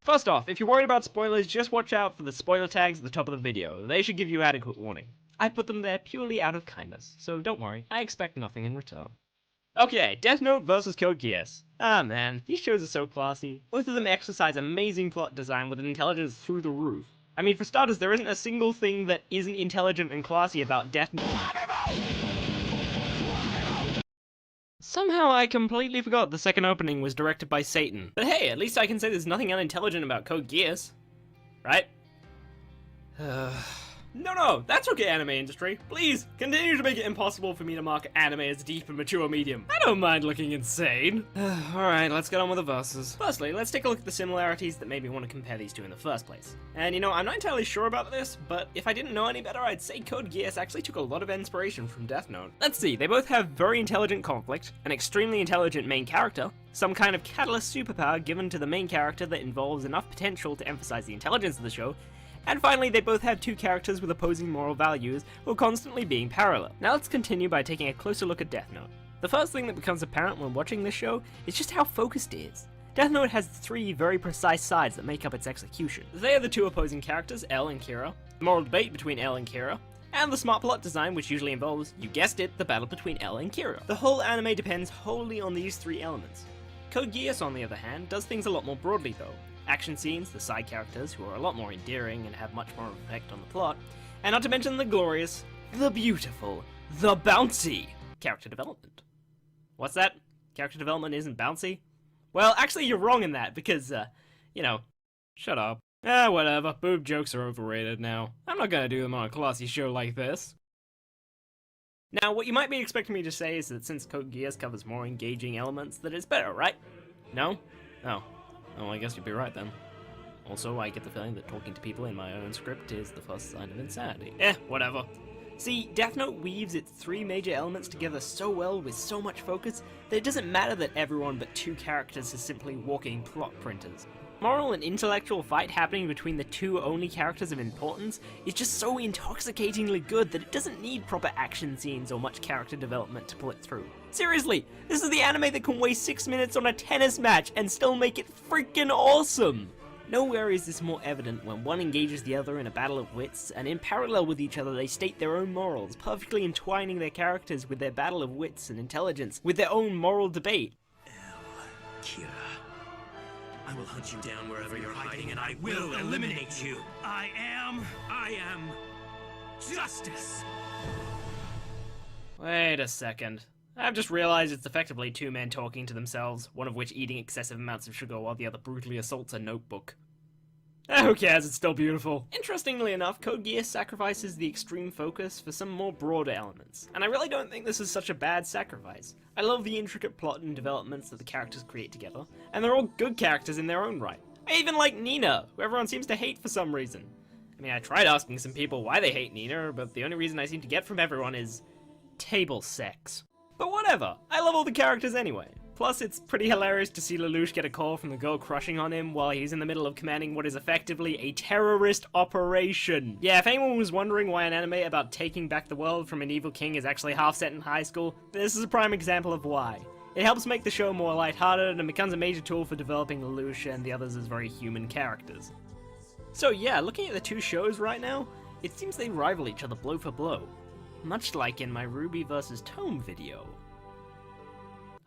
First off, if you're worried about spoilers, just watch out for the spoiler tags at the top of the video. They should give you adequate warning. I put them there purely out of kindness, so don't worry, I expect nothing in return. Okay, Death Note vs. Code Geass. Ah man, these shows are so classy. Both of them exercise amazing plot design with an intelligence through the roof. I mean, for starters, there isn't a single thing that isn't intelligent and classy about Death Note. Somehow I completely forgot the second opening was directed by Satan. But hey, at least I can say there's nothing unintelligent about Code Geass. Right? No, that's okay, anime industry. Please, continue to make it impossible for me to mark anime as a deep and mature medium. I don't mind looking insane. Alright, let's get on with the verses. Firstly, let's take a look at the similarities that made me want to compare these two in the first place. And you know, I'm not entirely sure about this, but if I didn't know any better, I'd say Code Geass actually took a lot of inspiration from Death Note. Let's see, they both have very intelligent conflict, an extremely intelligent main character, some kind of catalyst superpower given to the main character that involves enough potential to emphasize the intelligence of the show, and finally, they both have two characters with opposing moral values who are constantly being parallel. Now let's continue by taking a closer look at Death Note. The first thing that becomes apparent when watching this show is just how focused it is. Death Note has three very precise sides that make up its execution. They are the two opposing characters, L and Kira, the moral debate between L and Kira, and the smart plot design which usually involves, you guessed it, the battle between L and Kira. The whole anime depends wholly on these three elements. Code Geass, on the other hand, does things a lot more broadly though. Action scenes, the side characters, who are a lot more endearing and have much more of an effect on the plot, and not to mention the glorious, the beautiful, the bouncy character development. What's that? Character development isn't bouncy? Well, actually you're wrong in that, because, you know, shut up. Whatever, boob jokes are overrated now. I'm not gonna do them on a classy show like this. Now, what you might be expecting me to say is that since Code Geass covers more engaging elements, that it's better, right? No? Oh. Oh, I guess you'd be right then. Also, I get the feeling that talking to people in my own script is the first sign of insanity. Whatever. See, Death Note weaves its three major elements together so well with so much focus that it doesn't matter that everyone but two characters is simply walking plot printers. Moral and intellectual fight happening between the two only characters of importance is just so intoxicatingly good that it doesn't need proper action scenes or much character development to pull it through. Seriously, this is the anime that can waste 6 minutes on a tennis match and still make it freaking awesome! Nowhere is this more evident when one engages the other in a battle of wits, and in parallel with each other they state their own morals, perfectly entwining their characters with their battle of wits and intelligence, with their own moral debate. Kira, I will hunt you down wherever you're hiding and I will eliminate you. I am justice. Wait a second. I've just realized it's effectively two men talking to themselves, one of which eating excessive amounts of sugar while the other brutally assaults a notebook. Who cares, it's still beautiful. Interestingly enough, Code Geass sacrifices the extreme focus for some more broader elements, and I really don't think this is such a bad sacrifice. I love the intricate plot and developments that the characters create together, and they're all good characters in their own right. I even like Nina, who everyone seems to hate for some reason. I mean, I tried asking some people why they hate Nina, but the only reason I seem to get from everyone is table sex. But whatever, I love all the characters anyway. Plus, it's pretty hilarious to see Lelouch get a call from the girl crushing on him while he's in the middle of commanding what is effectively a terrorist operation. Yeah, if anyone was wondering why an anime about taking back the world from an evil king is actually half set in high school, this is a prime example of why. It helps make the show more lighthearted and becomes a major tool for developing Lelouch and the others as very human characters. So yeah, looking at the two shows right now, it seems they rival each other blow for blow. Much like in my Ruby vs. Tome video.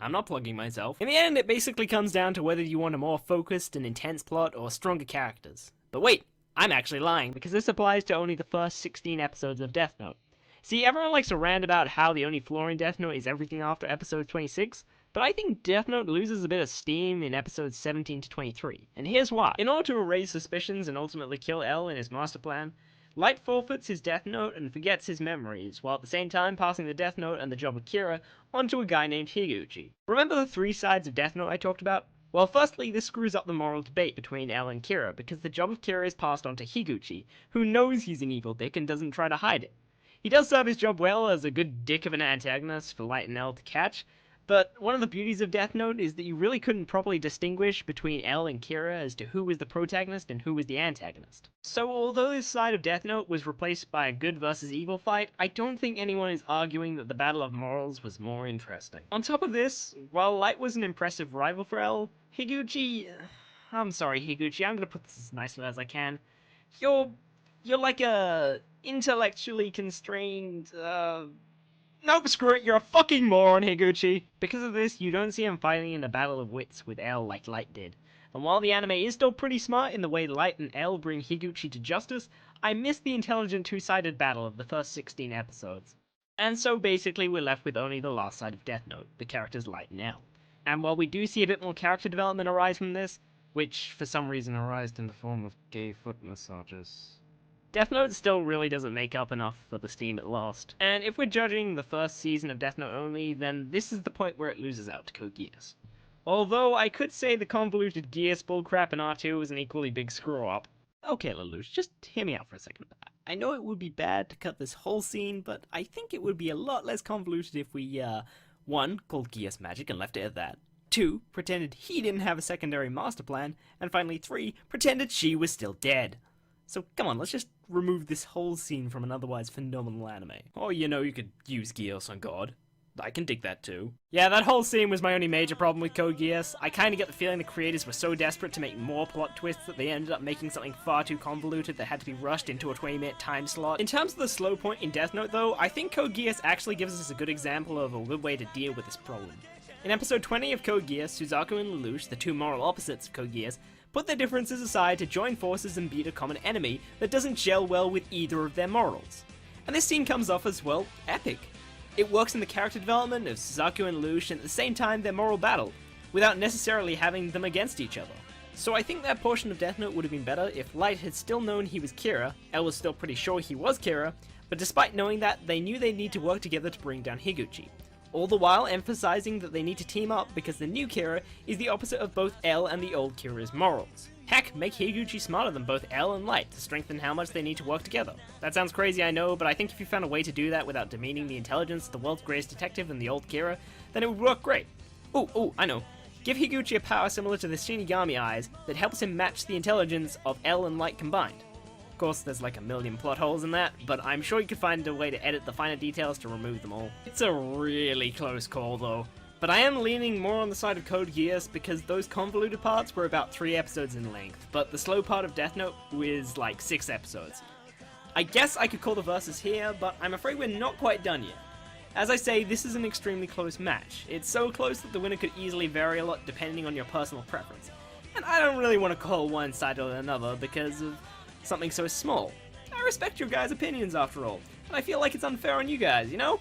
I'm not plugging myself. In the end, it basically comes down to whether you want a more focused and intense plot or stronger characters. But wait, I'm actually lying, because this applies to only the first 16 episodes of Death Note. See, everyone likes to rant about how the only flaw in Death Note is everything after episode 26, but I think Death Note loses a bit of steam in episodes 17 to 23, and here's why. In order to erase suspicions and ultimately kill L in his master plan, Light forfeits his Death Note and forgets his memories, while at the same time passing the Death Note and the job of Kira onto a guy named Higuchi. Remember the three sides of Death Note I talked about? Well, firstly, this screws up the moral debate between L and Kira, because the job of Kira is passed on to Higuchi, who knows he's an evil dick and doesn't try to hide it. He does serve his job well as a good dick of an antagonist for Light and L to catch, but one of the beauties of Death Note is that you really couldn't properly distinguish between L and Kira as to who was the protagonist and who was the antagonist. So although this side of Death Note was replaced by a good versus evil fight, I don't think anyone is arguing that the Battle of Morals was more interesting. On top of this, while Light was an impressive rival for L, Higuchi... I'm sorry, Higuchi, I'm gonna put this as nicely as I can. You're like a intellectually constrained, nope, screw it, you're a fucking moron, Higuchi! Because of this, you don't see him fighting in a battle of wits with L like Light did. And while the anime is still pretty smart in the way Light and L bring Higuchi to justice, I miss the intelligent two-sided battle of the first 16 episodes. And so basically we're left with only the last side of Death Note, the characters Light and L. And while we do see a bit more character development arise from this, which for some reason arised in the form of gay foot massages, Death Note still really doesn't make up enough for the steam it lost. And if we're judging the first season of Death Note only, then this is the point where it loses out to Code Geass. Although I could say the convoluted Geass bullcrap in R2 is an equally big screw-up. Okay, Lelouch, just hear me out for a second. I know it would be bad to cut this whole scene, but I think it would be a lot less convoluted if we, 1. Called Geass magic and left it at that. 2. Pretended he didn't have a secondary master plan. And finally 3. Pretended she was still dead. So come on, let's just remove this whole scene from an otherwise phenomenal anime. Or, you could use Geass on God. I can dig that too. Yeah, that whole scene was my only major problem with Code Geass. I kinda get the feeling the creators were so desperate to make more plot twists that they ended up making something far too convoluted that had to be rushed into a 20-minute time slot. In terms of the slow point in Death Note though, I think Code Geass actually gives us a good example of a good way to deal with this problem. In episode 20 of Code Geass, Suzaku and Lelouch, the two moral opposites of Code Geass, put their differences aside to join forces and beat a common enemy that doesn't gel well with either of their morals. And this scene comes off as, well, epic. It works in the character development of Suzaku and Lelouch and at the same time their moral battle, without necessarily having them against each other. So I think that portion of Death Note would have been better if Light had still known he was Kira, L was still pretty sure he was Kira, but despite knowing that, they knew they'd need to work together to bring down Higuchi. All the while emphasizing that they need to team up because the new Kira is the opposite of both L and the old Kira's morals. Heck, make Higuchi smarter than both L and Light to strengthen how much they need to work together. That sounds crazy, I know, but I think if you found a way to do that without demeaning the intelligence of the world's greatest detective and the old Kira, then it would work great. Ooh, I know. Give Higuchi a power similar to the Shinigami Eyes that helps him match the intelligence of L and Light combined. Of course, there's like a million plot holes in that, but I'm sure you could find a way to edit the finer details to remove them all. It's a really close call though. But I am leaning more on the side of Code Geass because those convoluted parts were about 3 episodes in length, but the slow part of Death Note was like 6 episodes. I guess I could call the verses here, but I'm afraid we're not quite done yet. As I say, this is an extremely close match. It's so close that the winner could easily vary a lot depending on your personal preference. And I don't really want to call one side or another because of something so small. I respect your guys' opinions after all, and I feel like it's unfair on you guys, you know?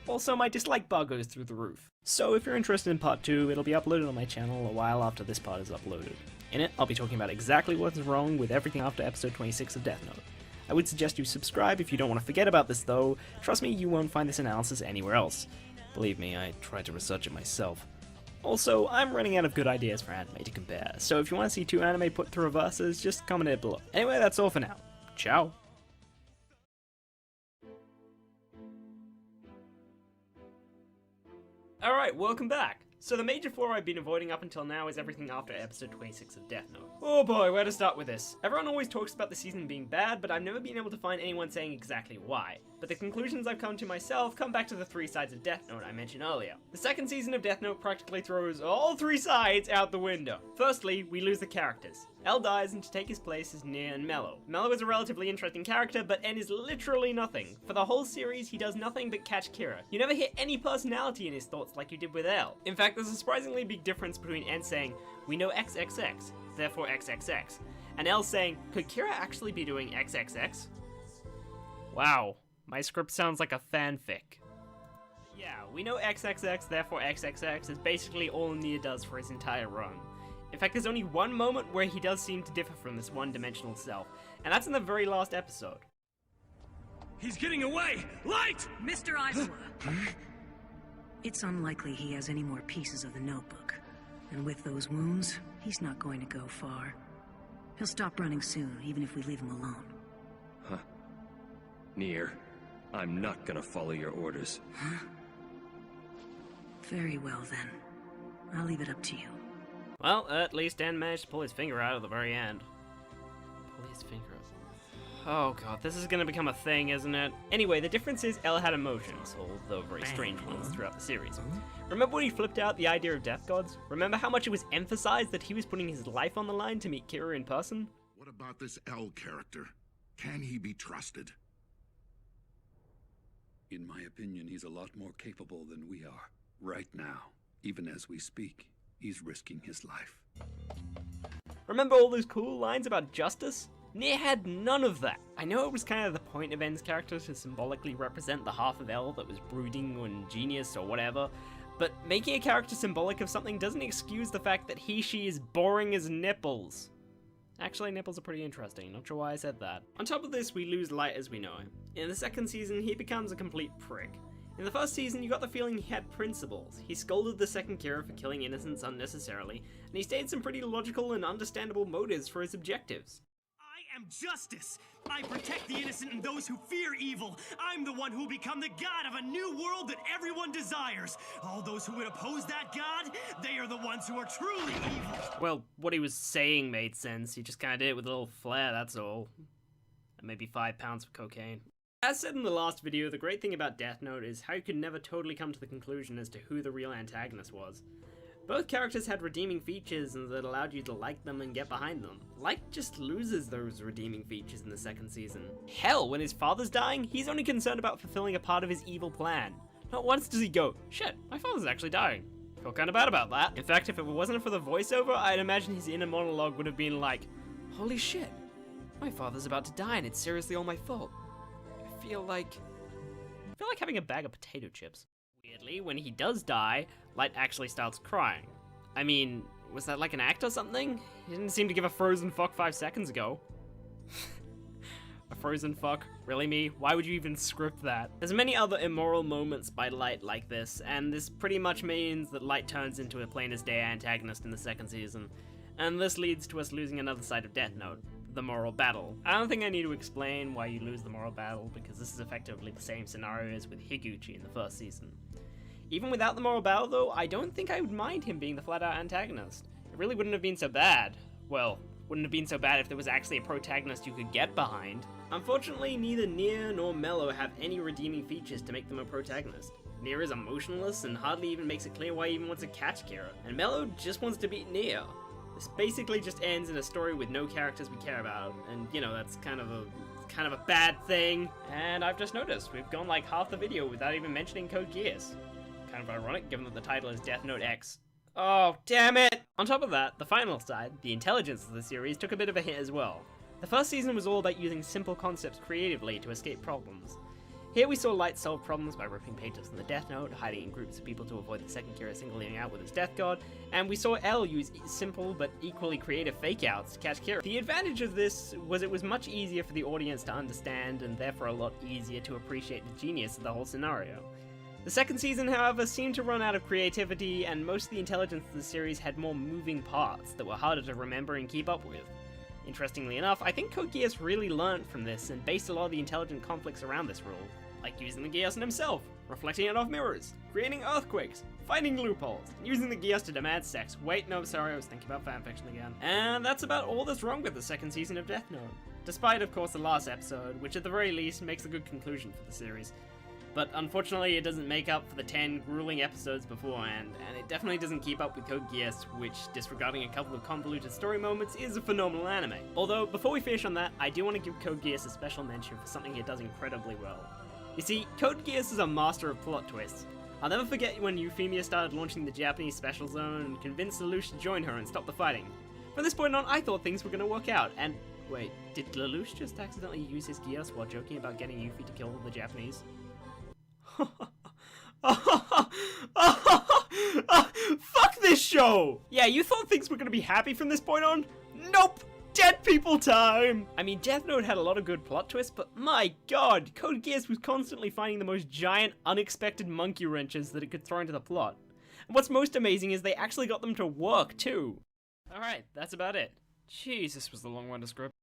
Also, my dislike bar goes through the roof. So if you're interested in part 2, it'll be uploaded on my channel a while after this part is uploaded. In it, I'll be talking about exactly what's wrong with everything after episode 26 of Death Note. I would suggest you subscribe if you don't want to forget about this though. Trust me, you won't find this analysis anywhere else. Believe me, I tried to research it myself. Also, I'm running out of good ideas for anime to compare, so if you want to see 2 anime put through reverses, just comment it below. Anyway, that's all for now. Ciao! Alright, welcome back. So the major flaw I've been avoiding up until now is everything after episode 26 of Death Note. Oh boy, where to start with this? Everyone always talks about the season being bad, but I've never been able to find anyone saying exactly why. But the conclusions I've come to myself come back to the 3 sides of Death Note I mentioned earlier. The second season of Death Note practically throws all 3 sides out the window. Firstly, we lose the characters. L dies, and to take his place is Nia and Mello. Mello is a relatively interesting character, but N is literally nothing. For the whole series, he does nothing but catch Kira. You never hear any personality in his thoughts like you did with L. In fact, there's a surprisingly big difference between N saying, "We know XXX, therefore XXX," and L saying, "Could Kira actually be doing XXX?" Wow, my script sounds like a fanfic. Yeah, we know XXX, therefore XXX is basically all Nia does for his entire run. In fact, there's only one moment where he does seem to differ from this one-dimensional self, and that's in the very last episode. He's getting away! Light! Mr. Isola! It's unlikely he has any more pieces of the notebook. And with those wounds, he's not going to go far. He'll stop running soon, even if we leave him alone. Huh. Nier, I'm not gonna follow your orders. Huh? Very well then. I'll leave it up to you. Well, at least Dan managed to pull his finger out at the very end. Pull his finger out. Oh god, this is gonna become a thing, isn't it? Anyway, the difference is Elle had emotions, although very strange ones, throughout the series. Remember when he flipped out the idea of death gods? Remember how much it was emphasized that he was putting his life on the line to meet Kira in person? What about this L character? Can he be trusted? In my opinion, he's a lot more capable than we are. Right now, even as we speak, he's risking his life. Remember all those cool lines about justice? Nier had none of that. I know it was kind of the point of N's character to symbolically represent the half of L that was brooding or genius or whatever, but making a character symbolic of something doesn't excuse the fact that she is boring as nipples. Actually, nipples are pretty interesting, not sure why I said that. On top of this, we lose Light as we know him. In the second season, he becomes a complete prick. In the first season, you got the feeling he had principles. He scolded the second Kira for killing innocents unnecessarily, and he stated some pretty logical and understandable motives for his objectives. I am justice. I protect the innocent and those who fear evil. I'm the one who will become the god of a new world that everyone desires. All those who would oppose that god, they are the ones who are truly evil. Well, what he was saying made sense. He just kind of did it with a little flair, that's all. And maybe 5 pounds of cocaine. As said in the last video, the great thing about Death Note is how you could never totally come to the conclusion as to who the real antagonist was. Both characters had redeeming features and that allowed you to like them and get behind them. Light just loses those redeeming features in the second season. Hell, when his father's dying, he's only concerned about fulfilling a part of his evil plan. Not once does he go, shit, my father's actually dying. Feel kinda bad about that. In fact, if it wasn't for the voiceover, I'd imagine his inner monologue would have been like, holy shit, my father's about to die and it's seriously all my fault. I feel like having a bag of potato chips. Weirdly, when he does die, Light actually starts crying. I mean, was that like an act or something? He didn't seem to give a frozen fuck 5 seconds ago. A frozen fuck? Really, me? Why would you even script that? There's many other immoral moments by Light like this, and this pretty much means that Light turns into a plain as day antagonist in the second season. And this leads to us losing another side of Death Note, the moral battle. I don't think I need to explain why you lose the moral battle, because this is effectively the same scenario as with Higuchi in the first season. Even without the moral battle though, I don't think I would mind him being the flat-out antagonist. It really wouldn't have been so bad. Well, wouldn't have been so bad if there was actually a protagonist you could get behind. Unfortunately, neither Nier nor Mello have any redeeming features to make them a protagonist. Nier is emotionless and hardly even makes it clear why he even wants to catch Kira, and Mello just wants to beat Nier. This basically just ends in a story with no characters we care about, and you know, that's kind of a bad thing. And I've just noticed, we've gone like half the video without even mentioning Code Geass. Kind of ironic, given that the title is Death Note X. Oh, damn it! On top of that, the final side, the intelligence of the series, took a bit of a hit as well. The first season was all about using simple concepts creatively to escape problems. Here we saw Light solve problems by ripping pages from the Death Note, hiding in groups of people to avoid the second Kira singling out with his Death God, and we saw L use simple but equally creative fake-outs to catch Kira. The advantage of this was it was much easier for the audience to understand, and therefore a lot easier to appreciate the genius of the whole scenario. The second season, however, seemed to run out of creativity, and most of the intelligence of the series had more moving parts that were harder to remember and keep up with. Interestingly enough, I think Code Geass really learned from this and based a lot of the intelligent conflicts around this rule, like using the Geass in himself, reflecting it off mirrors, creating earthquakes, finding loopholes, and using the Geass to demand sex. Wait, no, sorry, I was thinking about fanfiction again. And that's about all that's wrong with the second season of Death Note. Despite, of course, the last episode, which at the very least makes a good conclusion for the series. But unfortunately, it doesn't make up for the 10 grueling episodes beforehand, and it definitely doesn't keep up with Code Geass, which, disregarding a couple of convoluted story moments, is a phenomenal anime. Although, before we finish on that, I do want to give Code Geass a special mention for something it does incredibly well. You see, Code Geass is a master of plot twists. I'll never forget when Euphemia started launching the Japanese Special Zone and convinced Lelouch to join her and stop the fighting. From this point on, I thought things were going to work out, and wait, did Lelouch just accidentally use his Geass while joking about getting Yuffie to kill the Japanese? Fuck this show! Yeah, you thought things were gonna be happy from this point on? Nope! Dead people time! I mean, Death Note had a lot of good plot twists, but my god, Code Geass was constantly finding the most giant, unexpected monkey wrenches that it could throw into the plot. And what's most amazing is they actually got them to work, too. Alright, that's about it. Jeez, this was the long one to script.